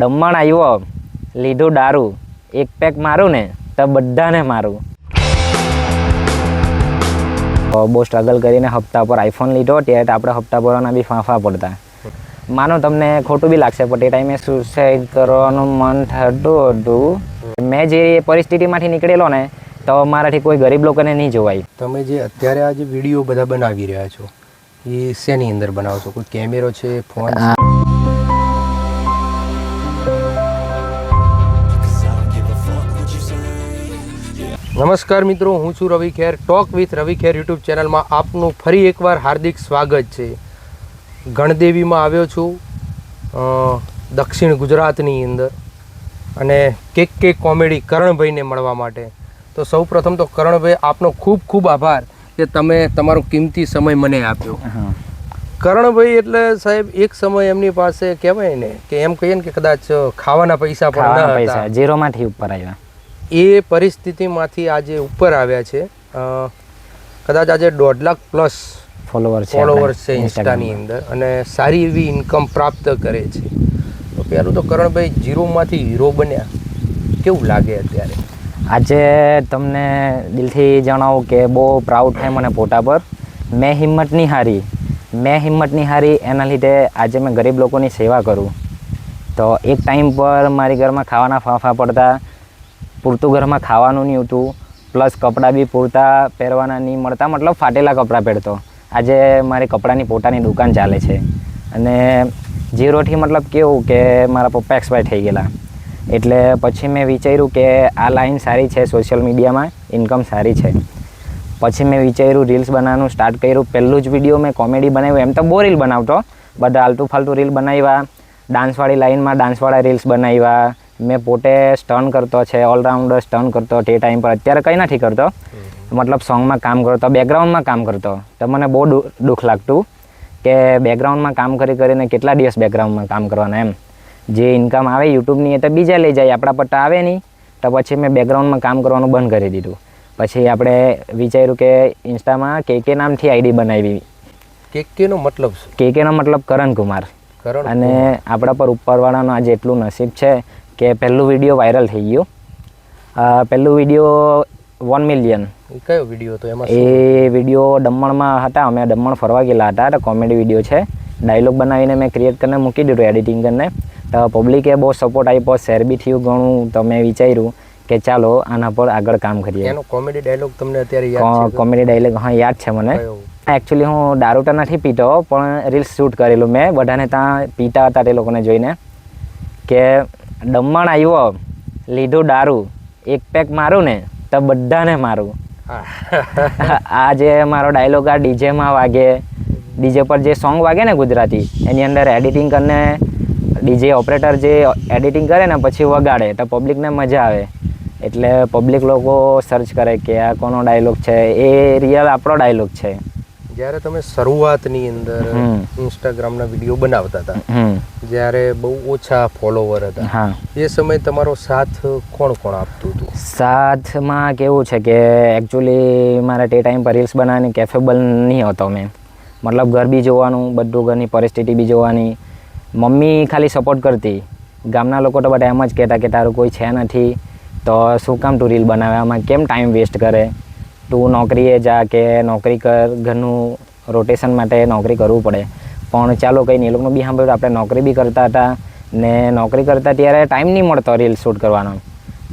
દમણ આવ્યો લીધું દારૂ એક પેક મારું ને તો બધાને મારું. બહુ સ્ટ્રગલ કરીને હપ્તા પર આઈફોન લીધો ત્યારે આપણે હપ્તા ભરવાના બી ફાંફા પડતા. માનો તમને ખોટું બી લાગશે પણ એ ટાઈમે સુસાઇડ કરવાનું મન થતું હતું. મેં જે પરિસ્થિતિમાંથી નીકળેલો ને તો મારાથી કોઈ ગરીબ લોકોને નહીં જોવાય. તમે જે અત્યારે આ જે વિડીયો બધા બનાવી રહ્યા છો એ શેની અંદર બનાવો છો? કોઈ કેમેરો છે, ફોન? નમસ્કાર મિત્રો, હું છું Ravi Kher. Talk with Ravi Kher YouTube ચેનલમાં આપનું ફરી એકવાર હાર્દિક સ્વાગત છે. ગણદેવીમાં આવ્યો છું દક્ષિણ ગુજરાતની અંદર અને કે કોમેડી કરણભાઈને મળવા માટે. તો સૌ પ્રથમ તો કરણભાઈ, આપનો ખૂબ ખૂબ આભાર કે તમે તમારો કિંમતી સમય મને આપ્યો. કરણભાઈ એટલે સાહેબ એક સમય એમની પાસે કહેવાય ને કે એમ કહીએ ને કે કદાચ ખાવાના પૈસા પણ ન હતા, ઝીરોમાંથી ઉપર આવ્યા. એ પરિસ્થિતિમાંથી આજે ઉપર આવ્યા છે. કદાચ આજે 1.5 લાખ પ્લસ ફોલોવર્સ છે ઇન્સ્ટાની અંદર અને સારી એવી ઇન્કમ પ્રાપ્ત કરે છે. તો પહેલું તો કરણભાઈ, ઝીરોમાંથી હીરો બન્યા, કેવું લાગે અત્યારે? આજે તમને દિલથી જણાવું કે બહુ પ્રાઉડ થાય મને પોતા પર. મેં હિંમત નહીં હારી એના લીધે આજે મેં ગરીબ લોકોની સેવા કરું. તો એક ટાઈમ પર મારી ઘરમાં ખાવાના ફાંફા પડતા, પૂરતું ઘરમાં ખાવાનું નહીં હતું, પ્લસ કપડાં બી પૂરતા પહેરવાના નહીં મળતા, મતલબ ફાટેલા કપડાં પહેરતો. આજે મારી કપડાની પોતાની દુકાન ચાલે છે અને ઝીરોથી મતલબ કેવું કે મારા પપ્પા એક્સપાયર થઈ ગયેલા. એટલે પછી મેં વિચાર્યું કે આ લાઈન સારી છે, સોશિયલ મીડિયામાં ઇન્કમ સારી છે. પછી મેં વિચાર્યું રીલ્સ બનાવવાનું સ્ટાર્ટ કર્યું. પહેલું જ વિડીયો મેં કોમેડી બનાવ્યું. એમ તો બહુ રીલ બનાવતો, બધા આલતુ ફાલતુ રીલ બનાવ્યા, ડાન્સવાળી લાઈનમાં ડાન્સવાળા રીલ્સ બનાવ્યા. મેં પોતે સ્ટન કરતો છે, ઓલરાઉન્ડર સ્ટન કરતો તે ટાઈમ પર. અત્યારે કંઈ નથી કરતો, મતલબ સોંગમાં કામ કરતો, બેકગ્રાઉન્ડમાં કામ કરતો. તો મને બહુ દુઃખ લાગતું કે બેકગ્રાઉન્ડમાં કામ કરીને કેટલા દિવસ બેકગ્રાઉન્ડમાં કામ કરવાના. એમ જે ઇન્કમ આવે યુટ્યુબની એ તો બીજા લઈ જાય, આપણા પર તો આવે નહીં. તો પછી મેં બેકગ્રાઉન્ડમાં કામ કરવાનું બંધ કરી દીધું. પછી આપણે વિચાર્યું કે ઇન્સ્ટામાં કે નામથી આઈડી બનાવી. કેનો મતલબ શું? કેનો મતલબ કરણ કુમાર. અને આપણા પર ઉપરવાળાનું આજે એટલું નસીબ છે કે પહેલું વિડીયો વાયરલ થઈ ગયું. પહેલું વિડીયો 1 મિલિયન. કયો વિડીયો હતો એમાં? એ વિડીયો દમણમાં હતા, અમે દમણ ફરવા ગયેલા હતા. તો કોમેડી વિડીયો છે, ડાયલોગ બનાવીને મેં ક્રિએટ કરીને મૂકી દીધું એડિટિંગ કરીને. તો પબ્લિકે બહુ સપોર્ટ આપ્યો, શેર બી થયું ઘણું. તો મેં વિચાર્યું કે ચાલો આના પર આગળ કામ કરીએ. એનો કોમેડી ડાયલોગ તમને અત્યારે યાદ છે? કોમેડી ડાયલોગ હા યાદ છે મને. એકચ્યુઅલી હું દારૂ તો નથી પીતો, પણ રીલ્સ શૂટ કરેલું મેં. બધાને ત્યાં પીતા હતા તે લોકોને જોઈને કે દમણ આવ્યો લીધું દારૂ એક પેક મારું ને તો બધાને મારું. આ જે મારો ડાયલોગ આ ડીજેમાં વાગે, ડીજે પર જે સોંગ વાગે ને ગુજરાતી, એની અંદર એડિટિંગ કરીને ડીજે ઓપરેટર જે એડિટિંગ કરે ને પછી વગાડે તો પબ્લિકને મજા આવે. એટલે પબ્લિક લોકો સર્ચ કરે કે આ કોનો ડાયલોગ છે. એ રિયલ આપણો ડાયલોગ છે. જ્યારે તમે શરૂઆતની અંદર ઇન્સ્ટાગ્રામના વિડીયો બનાવતા હતા, જ્યારે બહુ ઓછા ફોલોવર હતા, એ સમયે તમારો સાથ કોણ આપતું હતું? સાથમાં કેવું છે કે એકચ્યુઅલી મારા તે ટાઈમ પર રીલ્સ બનાવવાની કેપેબલ નહીં હતો મેં. મતલબ ઘર બી જોવાનું, બધું ઘરની પરિસ્થિતિ બી જોવાની. મમ્મી ખાલી સપોર્ટ કરતી. ગામના લોકો તો બધા એમ જ કહેતા કે તારું કોઈ છે નથી તો શું કામ તું રીલ બનાવે, આમાં કેમ ટાઈમ વેસ્ટ કરે, તું નોકરીએ જા કે નોકરી કર, ઘરનું રોટેશન માટે નોકરી કરવું પડે. પણ ચાલો કંઈ નહીં, એ લોકોનું બી સાંભળ્યું. આપણે નોકરી બી કરતા હતા ને નોકરી કરતા ત્યારે ટાઈમ નહીં મળતો રીલ શૂટ કરવાનો.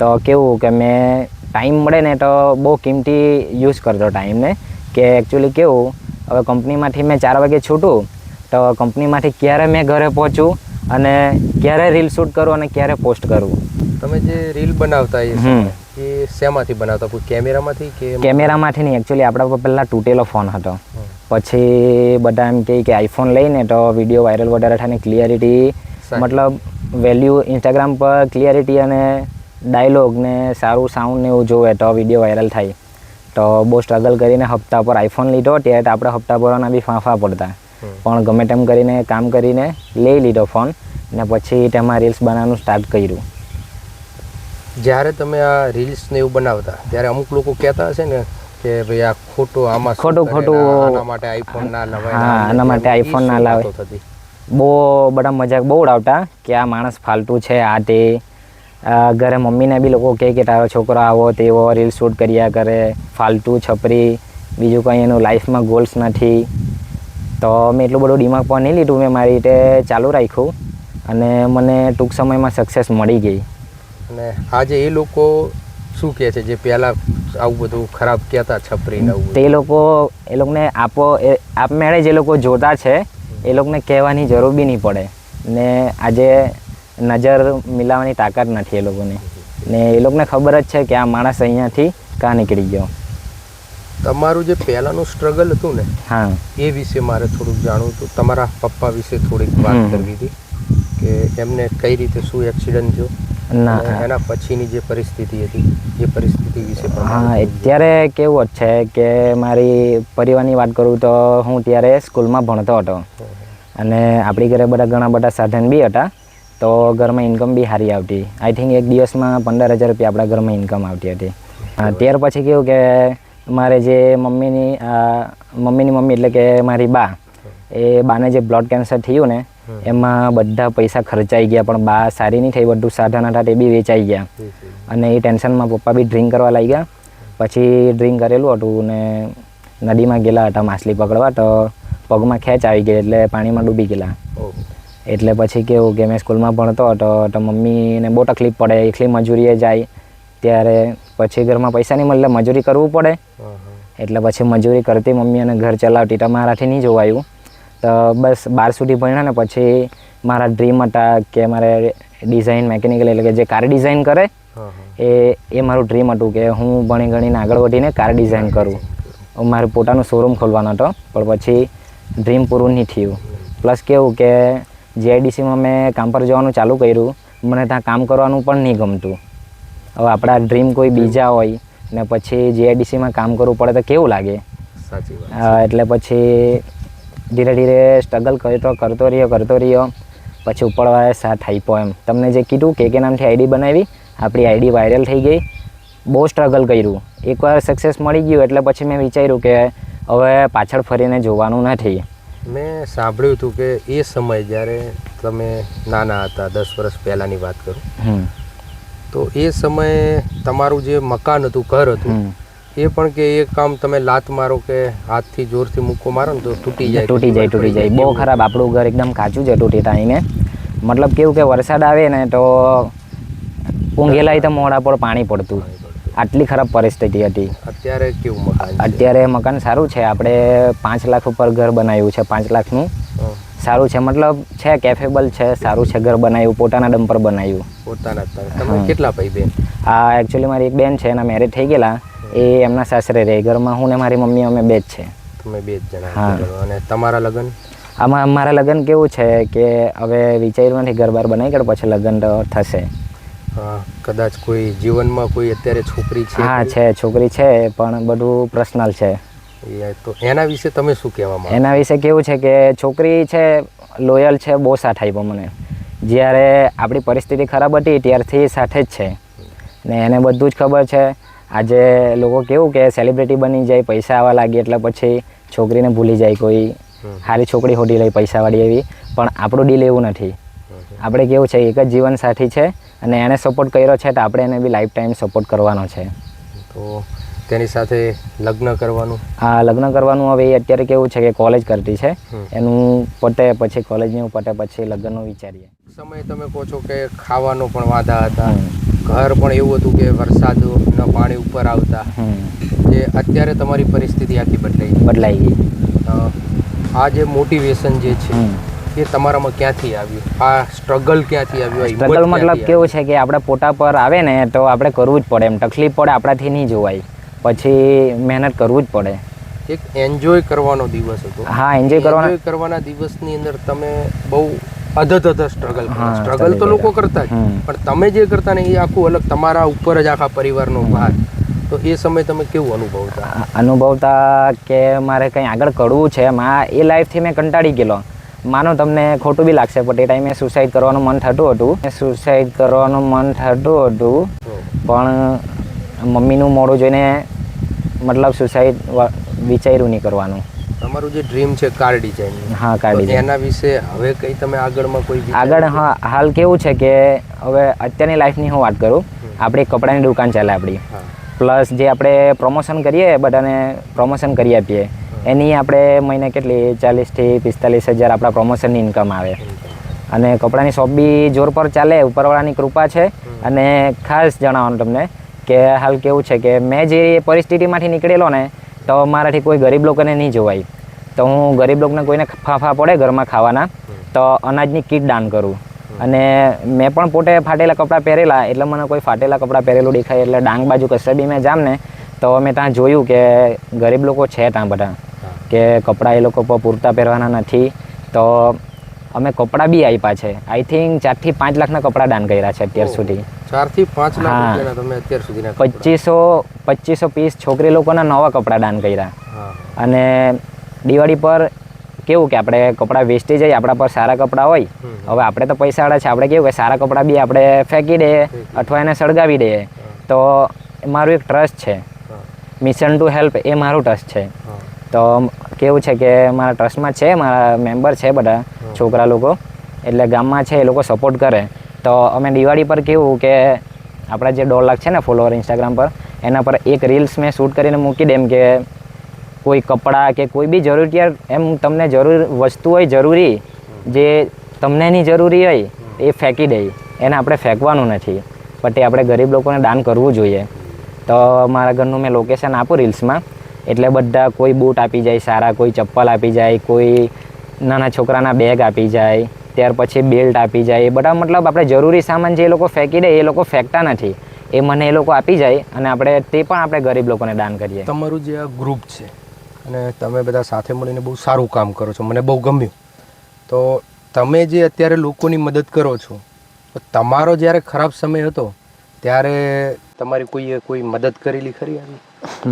તો કેવું કે મેં ટાઈમ મળે ને તો બહુ કિંમતી યુઝ કરતો ટાઈમને. કે એકચ્યુઅલી કેવું, હવે કંપનીમાંથી મેં 4 વાગે છૂટું તો કંપનીમાંથી ક્યારે મેં ઘરે પહોંચું અને ક્યારે રીલ શૂટ કરું અને ક્યારે પોસ્ટ કરું. તમે જે રીલ બનાવતા એ શેમાંથી બનાવતા? કોઈ કેમેરામાંથી કે? કેમેરામાંથી નહીં, એકચ્યુઅલી આપણા પર પહેલાં તૂટેલો ફોન હતો. પછી બધા એમ કહે કે આઈફોન લઈને તો વિડીયો વાયરલ વધારે થાય ને ક્લિયરિટી, મતલબ વેલ્યુ ઇન્સ્ટાગ્રામ પર ક્લિયરિટી અને ડાયલોગ ને સારું સાઉન્ડ ને એવું જોવે તો વિડીયો વાયરલ થાય. તો બહુ સ્ટ્રગલ કરીને હપ્તા પર આઈફોન લીધો. ત્યારે આપણે હપ્તા ભરવાના બી ફાંફા પડતા, પણ ગમે તેમ કરીને કામ કરીને લઈ લીધો ફોન ને પછી તેમાં રીલ્સ બનાવવાનું સ્ટાર્ટ કર્યું. જ્યારે તમે આ રીલ્સ ને એવું બનાવતા ત્યારે અમુક લોકો કહેતા હશે ને કે ભાઈ આ ખોટું, આમાં ખોટું આના માટે આઈફોન ના લવાય, આના માટે આઈફોન ના લાવે. બહુ બધા મજાક બહુ ઉડાવતા કે આ માણસ ફાલતુ છે, આ તે. ઘરે મમ્મીને બી લોકો કહે કે તારો છોકરો આવો તેવો રીલ શૂટ કર્યા કરે, ફાલતુ છપરી, બીજું કંઈ એનું લાઈફમાં ગોલ્સ નથી. તો મેં એટલું બધું દિમાગ પર નહીં લીધું, મેં મારી રીતે ચાલુ રાખ્યું અને મને ટૂંક સમયમાં સક્સેસ મળી ગઈ. અને આજે એ લોકો શું કહે છે જે પહેલાં આવું બધું ખરાબ કહેતા છપરીને આવું? તે લોકોને આપમેળે જે લોકો જોતા છે એ લોકોને કહેવાની જરૂર બી નહીં પડે ને આજે નજર મિલાવવાની તાકાત નથી એ લોકોને, ને એ લોકોને ખબર જ છે કે આ માણસ અહીંયાથી કાં નીકળી ગયો. તમારું જે પહેલાંનું સ્ટ્રગલ હતું ને, હા, એ વિશે મારે થોડુંક જાણવું હતું. તમારા પપ્પા વિશે થોડીક વાત કરવી હતી કે એમને કઈ રીતે શું એક્સિડન્ટ થયો, ના એના પછીની જે પરિસ્થિતિ હતી એ પરિસ્થિતિ વિશે પણ. હા, અત્યારે કેવું જ છે કે મારી પરિવારની વાત કરું તો હું ત્યારે સ્કૂલમાં ભણતો હતો અને આપણી ઘરે ઘણા બધા સાધન બી હતા, તો ઘરમાં ઇન્કમ બી સારી આવતી. આઈ થિંક એક દિવસમાં 15,000 રૂપિયા આપણા ઘરમાં ઇન્કમ આવતી હતી. ત્યાર પછી કેવું કે મારે જે મમ્મીની મમ્મી એટલે કે મારી બા, એ બાને જે બ્લડ કેન્સર થયું ને એમાં બધા પૈસા ખર્ચાઈ ગયા, પણ બા સારી નહીં થઈ, બધું સાધન હતા તે બી વેચાઈ ગયા અને એ ટેન્શનમાં પપ્પા બી ડ્રિંક કરવા લાગ્યા. પછી ડ્રિંક કરેલું હતું ને નદીમાં ગયેલા હતા માછલી પકડવા, તો પગમાં ખેંચ આવી ગઈ એટલે પાણીમાં ડૂબી ગયેલા. એટલે પછી કેવું કે મેં સ્કૂલમાં ભણતો હતો તો મમ્મીને બહુ તકલીફ પડે, એકલી મજૂરીએ જાય ત્યારે પછી ઘરમાં પૈસા નહીં મળે, મજૂરી કરવું પડે. એટલે પછી મજૂરી કરતી મમ્મી અને ઘર ચલાવતી, તો મારાથી નહીં જોવાયું. તો બસ 12 સુધી ભણ્યા ને પછી મારા ડ્રીમ હતા કે મારે ડિઝાઇન મેકેનિકલ એટલે કે જે કાર ડિઝાઇન કરે એ મારું ડ્રીમ હતું કે હું ભણી ગણીને આગળ વધીને કાર ડિઝાઇન કરું. મારું પોતાનું શોરૂમ ખોલવાનો હતો, પણ પછી ડ્રીમ પૂરું નહીં થયું. પ્લસ કેવું કે જીઆઈડીસીમાં મેં કામ પર જવાનું ચાલુ કર્યું, મને ત્યાં કામ કરવાનું પણ નહીં ગમતું. હવે આપણા ડ્રીમ કોઈ બીજા હોય ને પછી જીઆઈડીસીમાં કામ કરવું પડે તો કેવું લાગે? સાચી વાત. એટલે પછી ધીરે ધીરે સ્ટ્રગલ કરતો રહ્યો. પછી ઉપરવાળાએ સાથ આપ્યો. એમ તમને જે કીધું કે નામથી આઈડી બનાવી, આપણી આઈડી વાયરલ થઈ ગઈ. બહુ સ્ટ્રગલ કર્યું, એકવાર સક્સેસ મળી ગયું એટલે પછી મેં વિચાર્યું કે હવે પાછળ ફરીને જોવાનું નથી. મેં સાંભળ્યું હતું કે એ સમય જ્યારે તમે નાના હતા, 10 વર્ષ પહેલાંની વાત કરું, તો એ સમયે તમારું જે મકાન હતું, ઘર હતું, એ પણ કે એ કામ તમે લાત મારો કે હાથથી જોરથી મૂકો મારો ને તો તૂટી જાય. બહુ ખરાબ. આપણું ઘર એકદમ કાચું જ હતું તે ટાઈમે. મતલબ કેવું કે વરસાદ આવે ને તો ઊંઘેલાય તો મોઢા પર પાણી પડતું, આટલી ખરાબ પરિસ્થિતિ હતી. અત્યારે કેવું મકાન? અત્યારે મકાન સારું છે. આપણે 5 લાખ ઉપર ઘર બનાવ્યું છે. 5 લાખનું સારું છે, મતલબ છે, કેફેબલ છે, સારું છે. ઘર બનાવ્યું, પોતાના દમ પર બનાવ્યું. પોતાના. તમે કેટલા ભાઈ બેન? હા, એકચ્યુઅલી મારી એક બેન છે, એના મેરેજ થઈ ગયેલા, એ એમના સાસરે રહે. ઘરમાં હું ને મારી મમ્મી અમે 2 જ છે. તમે 2 જ જણા? અને તમારા લગ્ન? આમાં મારા લગ્ન કેવું છે કે હવે વિચાર્યું નથી, ઘર બાર બનાવી કાઢ પછી લગ્ન તો થશે. કદાચ કોઈ જીવનમાં કોઈ અત્યારે છોકરી છે? હા છે, છોકરી છે, પણ બધું પર્સનલ છે. તો એના વિશે તમે શું કહેવા માંગો? એના વિશે કેવું છે કે છોકરી છે, લોયલ છે, બહુ સાથ આપ્યો મને. જ્યારે આપણી પરિસ્થિતિ ખરાબ હતી ત્યારથી સાથે જ છે ને એને બધું જ ખબર છે. આજે લોકો કેવું કે સેલિબ્રિટી બની જાય, પૈસા આવવા લાગી એટલે પછી છોકરીને ભૂલી જાય, કોઈ સારી છોકરી હોડી લઈ પૈસાવાળી એવી. પણ આપણું ડીલ એવું નથી. આપણે કેવું છે, એક જ જીવન સાથી છે અને એણે સપોર્ટ કર્યો છે તો આપણે એને બી લાઈફ ટાઈમ સપોર્ટ કરવાનો છે. તો તેની સાથે લગ્ન કરવાનું? હા, લગ્ન કરવાનું. હવે એ અત્યારે કેવું છે કે કોલેજ કરતી છે, એનું પતે પછી કોલેજનું પતે પછી લગ્નનું વિચારીએ. સમય તમે કહો છો કે ખાવાનો પણ વાંધા હતા, ઘર પણ એવું હતું કે વરસાદના પાણી ઉપર આવતા, જે અત્યારે તમારી પરિસ્થિતિ આખી બદલાઈ ગઈ. આ જે મોટિવેશન જે છે એ તમારામાં ક્યાંથી આવ્યું? આ સ્ટ્રગલ ક્યાંથી આવ્યું? સ્ટ્રગલ મતલબ કેવું છે કે આપણે પોતા પર આવે ને તો આપણે કરવું જ પડે. એમ તકલીફ પડે આપણાથી નહીં જોવાય, પછી મહેનત કરવું જ પડે. એક એન્જોય કરવાનો દિવસ હતો. હા, એન્જોય કરવાના દિવસની અંદર તમે બહુ અધધ સ્ટ્રગલ તો લોકો કરતા જ, પણ તમે જે કરતા ને એ આખું અલગ, તમારા ઉપર જ આખા પરિવારનો ભાર. તો એ સમય તમે કેવું અનુભવતા કે મારે કંઈ આગળ કરવું છે એમાં, એ લાઈફથી મેં કંટાળી ગયેલો. માનો તમને ખોટું બી લાગશે પણ એ ટાઈમે સુસાઇડ કરવાનું મન થતું હતું. પણ મમ્મીનું મોઢું જોઈને મતલબ સુસાઇડ વિચાર્યું નહીં કરવાનું. તમારું જે ડ્રીમ છે કાર ડિઝાઇન, હા કાર ડિઝાઇન. એના વિશે હવે કંઈ તમે આગળમાં કોઈ આગળ હા હાલ કેવું છે કે હવે અત્યારની લાઈફની હું વાત કરું, આપણી કપડાની દુકાન ચાલે આપણી, હા પ્લસ જે આપણે પ્રમોશન કરીએ બધાને પ્રમોશન કરી આપીએ એની આપણે મહિને કેટલી 40,000 થી 45,000 આપણા પ્રમોશનની ઇન્કમ આવે. અને કપડાની શોપ બી જોર પર ચાલે, ઉપરવાળાની કૃપા છે. અને ખાસ જણાવવાનું તમને કે હાલ કેવું છે કે મેં જે પરિસ્થિતિમાંથી નીકળેલો ને તો મારાથી કોઈ ગરીબ લોકોને નહીં જોવાય, તો હું ગરીબ લોકોને કોઈને ફાફા પડે ઘરમાં ખાવાના તો અનાજની કીટ દાન કરું. અને મેં પણ પોતે ફાટેલા કપડાં પહેરેલા, એટલે મને કોઈ ફાટેલા કપડાં પહેરેલું દેખાય એટલે ડાંગ બાજુ કશે બી મેં જામ ને તો મેં ત્યાં જોયું કે ગરીબ લોકો છે ત્યાં બધા, કે કપડાં એ લોકો પર પૂરતા પહેરવાના નથી, તો અમે કપડાં બી આપ્યા છે. આઈ થિંક 4 થી 5 લાખના કપડાં દાન કર્યા છે અત્યાર સુધી. 4 થી 5 લાખ હા. રૂપિયાના તમે અત્યાર સુધીના 2500 પીસ છોકરી લોકોના નવા કપડાં દાન કર્યા. હા અને દિવાળી પર કેવું કે આપણે કપડાં વેચતી જઈએ, આપણા પર સારા કપડાં હોય, હવે આપણે તો પૈસાવાળા છે, આપણે કેવું કે સારા કપડાં બી આપણે ફેંકી દઈએ અથવા એને સળગાવી દઈએ. તો મારું એક ટ્રસ્ટ છે, મિશન ટુ હેલ્પ, એ મારું ટ્રસ્ટ છે. તો કેવું છે કે મારા ટ્રસ્ટમાં છે, મારા મેમ્બર છે બધા છોકરા લોકો, એટલે ગામમાં છે, એ લોકો સપોર્ટ કરે. તો અમે દિવાળી પર કેવું કે આપણા જે 1.5 લાખ છે ને ફોલોવર ઇન્સ્ટાગ્રામ પર, એના પર એક રીલ્સ મેં શૂટ કરીને મૂકી દેમ કે કોઈ કપડાં કે કોઈ બી જરૂરિયાત એમ તમને વસ્તુ હોય જરૂરી, જે તમને નહીં જરૂરી હોય એ ફેંકી દે, એને આપણે ફેંકવાનું નથી, પણ તે આપણે ગરીબ લોકોને દાન કરવું જોઈએ. તો મારા ઘરનું મેં લોકેશન આપું રીલ્સમાં, એટલે બધા કોઈ બૂટ આપી જાય સારા, કોઈ ચપ્પલ આપી જાય, કોઈ નાના છોકરાના બેગ આપી જાય, ત્યાર પછી બેલ્ટ આપી જાય, એ બધા મતલબ આપણે જરૂરી સામાન જે એ લોકો ફેંકી દે એ લોકો ફેંકતા નથી, એ મને એ લોકો આપી જાય અને આપણે તે પણ આપણે ગરીબ લોકોને દાન કરીએ. તમારું જે આ ગ્રુપ છે અને તમે બધા સાથે મળીને બહુ સારું કામ કરો છો, મને બહુ ગમ્યું. તો તમે જે અત્યારે લોકોની મદદ કરો છો, તો તમારો જ્યારે ખરાબ સમય હતો ત્યારે તમારી કોઈએ કોઈ મદદ કરેલી ખરી આવી?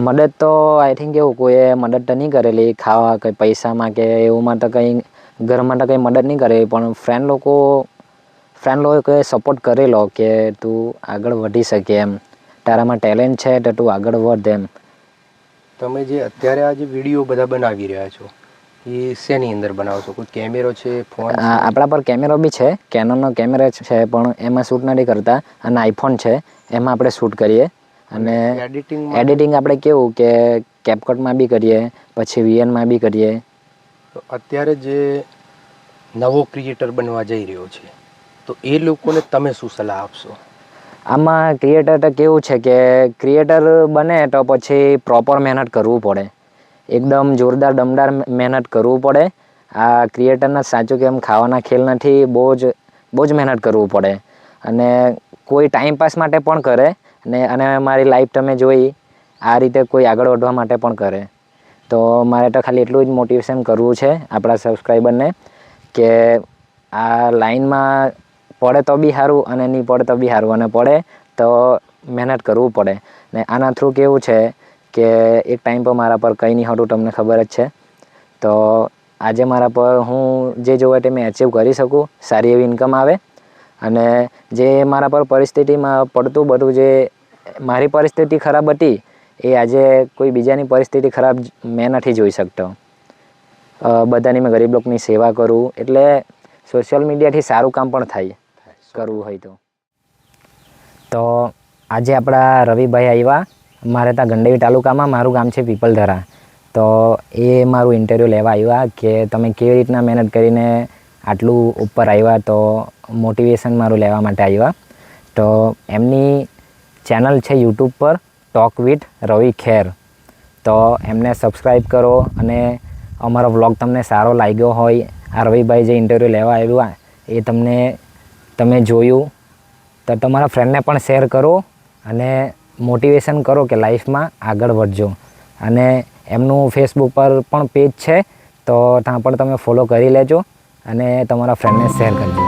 મદદ તો આઈ થિંક એવું કોઈએ મદદ તો નહીં કરેલી, ખાવા કંઈ પૈસામાં કે એવુંમાં તો કંઈ ઘરમાં તો કંઈ મદદ નહીં કરેલી, પણ ફ્રેન્ડ લોકોએ સપોર્ટ કરેલો કે તું આગળ વધી શકે એમ, તારામાં ટેલેન્ટ છે તો તું આગળ વધ એમ. તમે જે અત્યારે આ જે વિડીયો બધા બનાવી રહ્યા છો એ શેની અંદર બનાવો છો? કોઈ કેમેરો છે, ફોન છે? આપણા પર કેમેરો બી છે, કેનોનનો કેમેરો છે, પણ એમાં શૂટ નથી કરતા. અને આઈફોન છે, એમાં આપણે શૂટ કરીએ. અને એડિટિંગ આપણે કેવું કે કેપકટમાં બી કરીએ, પછી વીએનમાં બી કરીએ. તો અત્યારે જે નવો ક્રિએટર બનવા જઈ રહ્યો છે, તો એ લોકોને તમે શું સલાહ આપશો? આમાં ક્રિએટર તો કેવું છે કે ક્રિએટર બને તો પછી પ્રોપર મહેનત કરવું પડે, એકદમ જોરદાર દમદાર મહેનત કરવું પડે. આ ક્રિએટરના સાચું કેમ ખાવાના ખેલ નથી, બહુ જ મહેનત કરવું પડે. અને કોઈ ટાઈમપાસ માટે પણ કરે અને મારી લાઈફ તમે જોઈ આ રીતે કોઈ આગળ વધવા માટે પણ કરે. તો મારે તો ખાલી એટલું જ મોટિવેશન કરવું છે આપણા સબસ્ક્રાઈબરને કે આ લાઈનમાં પડે તો બી સારું અને નહીં પડે તો બી સારું, અને પડે તો મહેનત કરવું પડે. ને આના થ્રુ કેવું છે કે એક ટાઈમ પર મારા પર કંઈ નહીં હતું, તમને ખબર જ છે. તો આજે મારા પર હું જે જોવે તે મેં અચીવ કરી શકું, સારી એવી ઇન્કમ આવે. અને જે મારા પર પરિસ્થિતિમાં પડતું બધું, જે મારી પરિસ્થિતિ ખરાબ હતી એ આજે કોઈ બીજાની પરિસ્થિતિ ખરાબ મેં નથી જોઈ શકતો. બધાની મેં ગરીબ લોકોની સેવા કરું, એટલે સોશિયલ મીડિયાથી સારું કામ પણ થાય કરવું હોય તો. તો આજે આપણા રવિભાઈ આવ્યા મારે ત્યાં ગંડેવી તાલુકામાં, મારું ગામ છે પીપલધરા. તો એ મારું ઇન્ટરવ્યૂ લેવા આવ્યા કે તમે કેવી રીતના મહેનત કરીને આટલું ઉપર આવ્યા, તો મોટિવેશન મારું લેવા માટે આવ્યા. તો એમની ચેનલ છે યુટ્યુબ પર ટોક વિથ રવિ ખેર, તો એમને સબસ્ક્રાઈબ કરો. અને અમારો વ્લોગ તમને સારો લાગ્યો હોય, આ રવિભાઈ જે ઇન્ટરવ્યૂ લેવા આવ્યા એ તમે જોયું તો તમારા ફ્રેન્ડને પણ શેર કરો અને મોટિવેશન કરો કે લાઈફમાં આગળ વધજો. અને એમનું ફેસબુક પર પણ પેજ છે, તો ત્યાં પણ તમે ફોલો કરી લેજો અને તમારા ફ્રેન્ડને શેર કરજો.